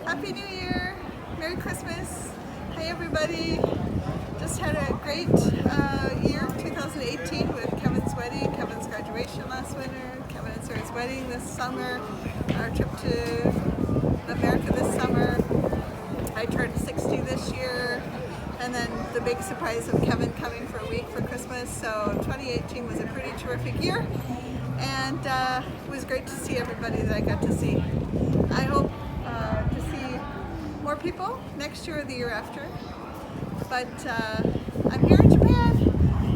Happy New Year! Merry Christmas! Hi everybody! Just had a great year, 2018, with Kevin's wedding, Kevin's graduation last winter, Kevin and Sarah's wedding this summer, our trip to America this summer. I turned 60 this year, and then the big surprise of Kevin coming for a week for Christmas. So 2018 was a pretty terrific year, and it was great to see everybody that I got to see. I hope to see more people next year or the year after. But I'm here in Japan.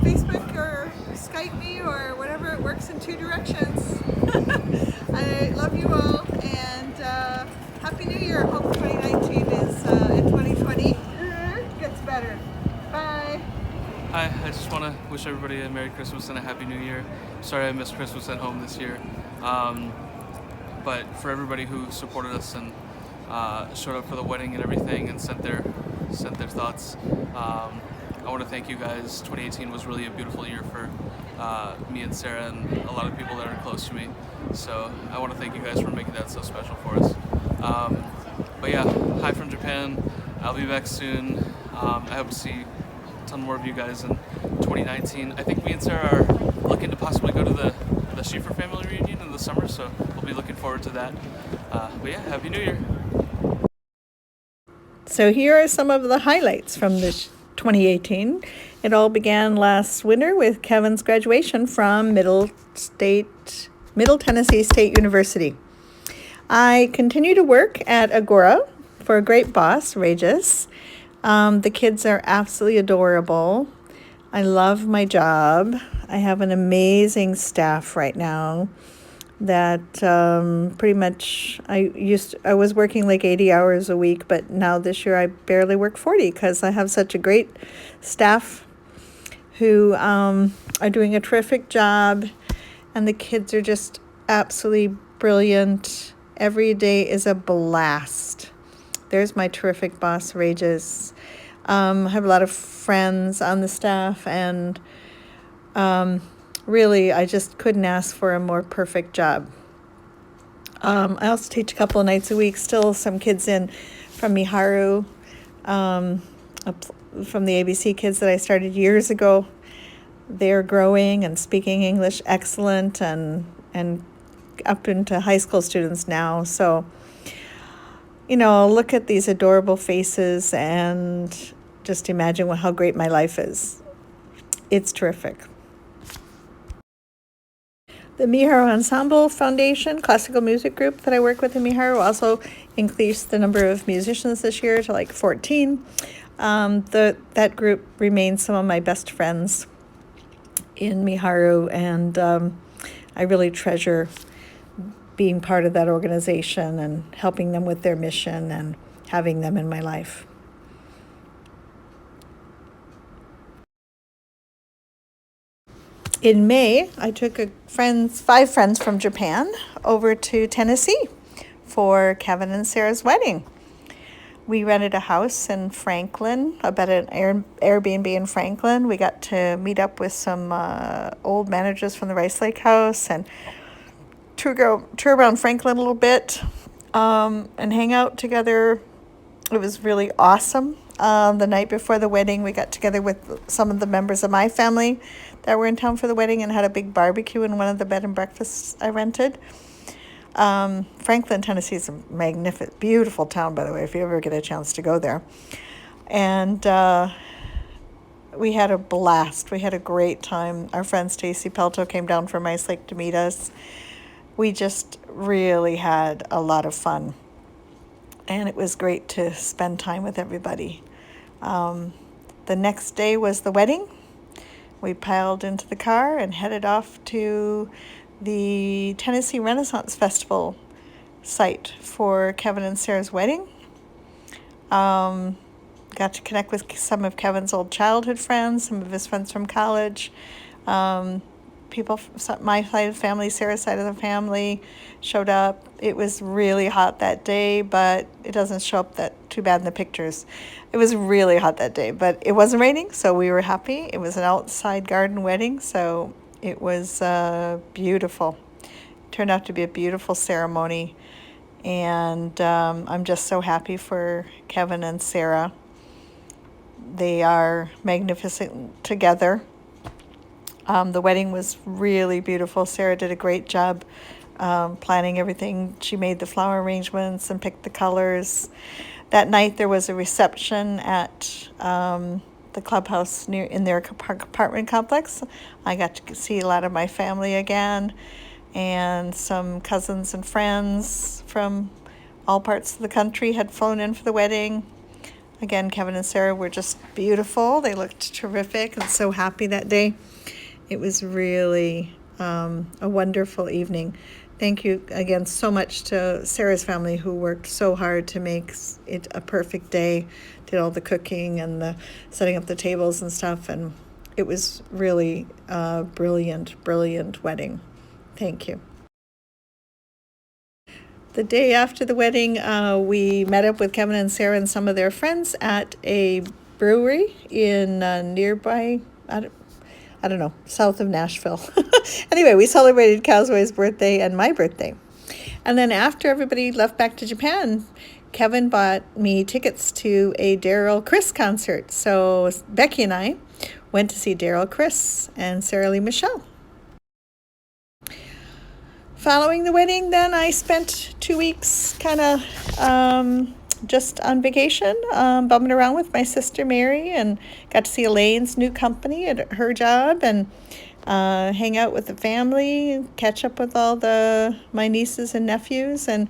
Facebook or Skype me or whatever, it works in two directions. I love you all, and Happy New Year. Hope 2019 is in 2020 gets better. Bye. Hi, I just want to wish everybody a Merry Christmas and a Happy New Year. Sorry I missed Christmas at home this year. But for everybody who supported us and showed up for the wedding and everything and sent their thoughts, I want to thank you guys. 2018 was really a beautiful year for me and Sarah and a lot of people that are close to me. So I want to thank you guys for making that so special for us. But yeah, hi from Japan. I'll be back soon. I hope to see a ton more of you guys in 2019. I think me and Sarah are looking to possibly go to the Schieffer family reunion in the summer, so we'll be looking forward to that. But yeah, Happy New Year. So here are some of the highlights from this 2018. It all began last winter with Kevin's graduation from Middle Tennessee State University. I continue to work at Agora for a great boss, Regis. The kids are absolutely adorable. I love my job. I have an amazing staff right now that pretty much I was working like 80 hours a week, but now this year I barely work 40 because I have such a great staff who are doing a terrific job, and the kids are just absolutely brilliant. Every day is a blast. There's my terrific boss, Regis. I have a lot of friends on the staff, and really, I just couldn't ask for a more perfect job. I also teach a couple of nights a week, still some kids in from Miharu, from the ABC kids that I started years ago. They're growing and speaking English excellent, and up into high school students now. So, look at these adorable faces and just imagine how great my life is. It's terrific. The Miharu Ensemble Foundation classical music group that I work with in Miharu also increased the number of musicians this year to like 14. That group remains some of my best friends in Miharu, and I really treasure being part of that organization and helping them with their mission and having them in my life. In May, I took 5 friends from Japan over to Tennessee for Kevin and Sarah's wedding. We rented a house in Franklin, about an Airbnb in Franklin. We got to meet up with some old managers from the Rice Lake House and tour around Franklin a little bit and hang out together. It was really awesome. The night before the wedding, we got together with some of the members of my family that were in town for the wedding and had a big barbecue in one of the bed and breakfasts I rented. Franklin, Tennessee is a magnificent, beautiful town, by the way, if you ever get a chance to go there. And we had a blast. We had a great time. Our friend Stacy Pelto came down from Rice Lake to meet us. We just really had a lot of fun. And it was great to spend time with everybody. The next day was the wedding. We piled into the car and headed off to the Tennessee Renaissance Festival site for Kevin and Sarah's wedding. Got to connect with some of Kevin's old childhood friends, some of his friends from college. People from my side of the family, Sarah's side of the family showed up. It was really hot that day, but it doesn't show up that too bad in the pictures. It was really hot that day, but it wasn't raining, so we were happy. It was an outside garden wedding, so it was beautiful. Turned out to be a beautiful ceremony, And I'm just so happy for Kevin and Sarah. They are magnificent together. The wedding was really beautiful. Sarah did a great job planning everything. She made the flower arrangements and picked the colors. That night there was a reception at the clubhouse near in their apartment complex. I got to see a lot of my family again, and some cousins and friends from all parts of the country had flown in for the wedding. Again, Kevin and Sarah were just beautiful. They looked terrific and so happy that day. It was really a wonderful evening. Thank you again so much to Sarah's family, who worked so hard to make it a perfect day, did all the cooking and the setting up the tables and stuff, and it was really a brilliant wedding. Thank you. The day after the wedding, we met up with Kevin and Sarah and some of their friends at a brewery in nearby, I don't know, south of Nashville. Anyway, we celebrated Kazue's birthday and my birthday. And then after everybody left back to Japan, Kevin bought me tickets to a Daryl Chris concert. So Becky and I went to see Daryl Chris and Sarah Lee Michelle. Following the wedding, then I spent 2 weeks kind of just on vacation, bumming around with my sister Mary, and got to see Elaine's new company at her job, and hang out with the family, catch up with all my nieces and nephews, and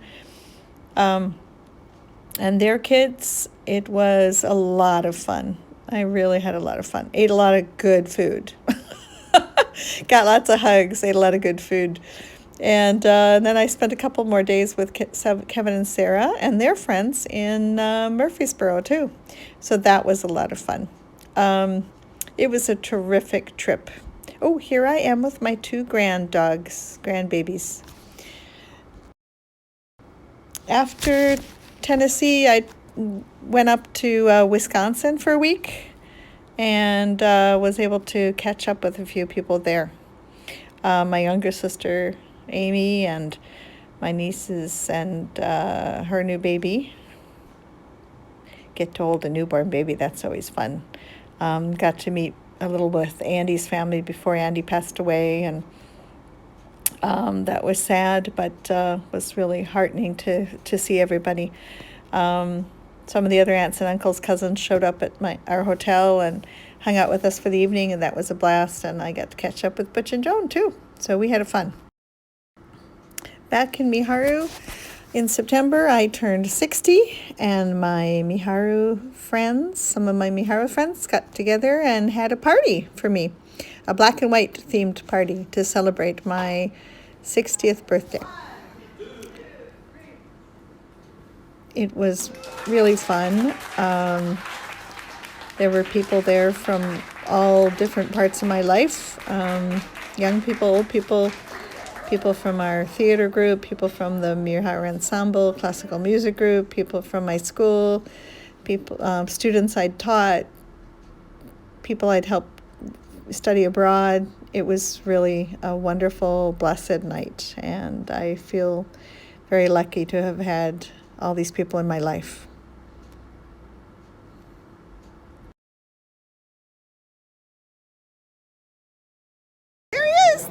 their kids. It was a lot of fun. I really had a lot of fun. Ate a lot of good food. Got lots of hugs. Ate a lot of good food. And then I spent a couple more days with Kevin and Sarah and their friends in Murfreesboro, too. So that was a lot of fun. It was a terrific trip. Oh, here I am with my 2 grandbabies. After Tennessee, I went up to Wisconsin for a week and was able to catch up with a few people there. My younger sister, Amy, and my nieces and her new baby. Get to hold a newborn baby, that's always fun. Got to meet a little with Andy's family before Andy passed away, and that was sad, but was really heartening to see everybody. Some of the other aunts and uncles, cousins showed up at our hotel and hung out with us for the evening, and that was a blast, and I got to catch up with Butch and Joan too, so we had fun. Back in Miharu in September, I turned 60, and my Miharu friends, some of my Miharu friends, got together and had a party for me, a black and white themed party to celebrate my 60th birthday. It was really fun. There were people there from all different parts of my life, young people, old people, people from our theater group, people from the Miharu Ensemble classical music group, people from my school, students I'd taught, people I'd helped study abroad. It was really a wonderful, blessed night, and I feel very lucky to have had all these people in my life. There he is!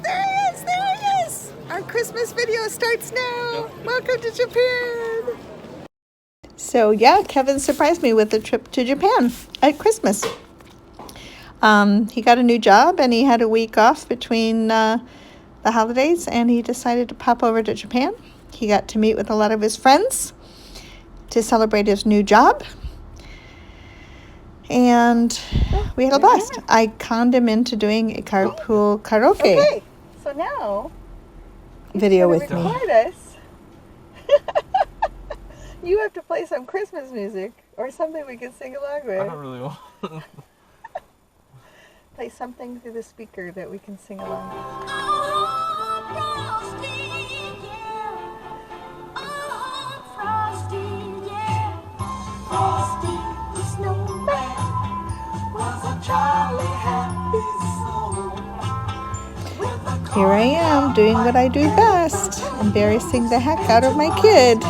Our Christmas video starts now. Welcome to Japan. So yeah, Kevin surprised me with a trip to Japan at Christmas. He got a new job and he had a week off between the holidays, and he decided to pop over to Japan. He got to meet with a lot of his friends to celebrate his new job, and we had a blast. I conned him into doing a carpool karaoke. Okay, so now video with me. us. You have to play some Christmas music or something we can sing along with. I don't really want. Play something through the speaker that we can sing along with. Here I am doing what I do best, embarrassing the heck out of my kid.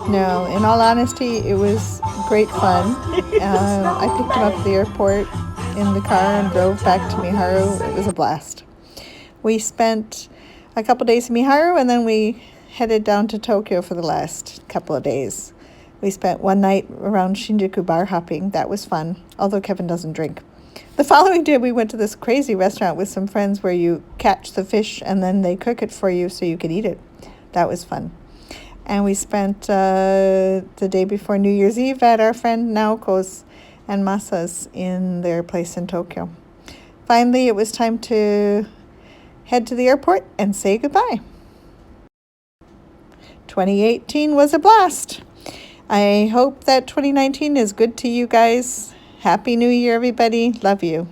No, in all honesty, it was great fun. I picked him up at the airport in the car and drove back to Miharu. It was a blast. We spent a couple days in Miharu and then we headed down to Tokyo for the last couple of days. We spent one night around Shinjuku bar hopping. That was fun, although Kevin doesn't drink. The following day, we went to this crazy restaurant with some friends where you catch the fish and then they cook it for you so you could eat it. That was fun. And we spent the day before New Year's Eve at our friend Naoko's and Masa's in their place in Tokyo. Finally, it was time to head to the airport and say goodbye. 2018 was a blast. I hope that 2019 is good to you guys. Happy New Year, everybody. Love you.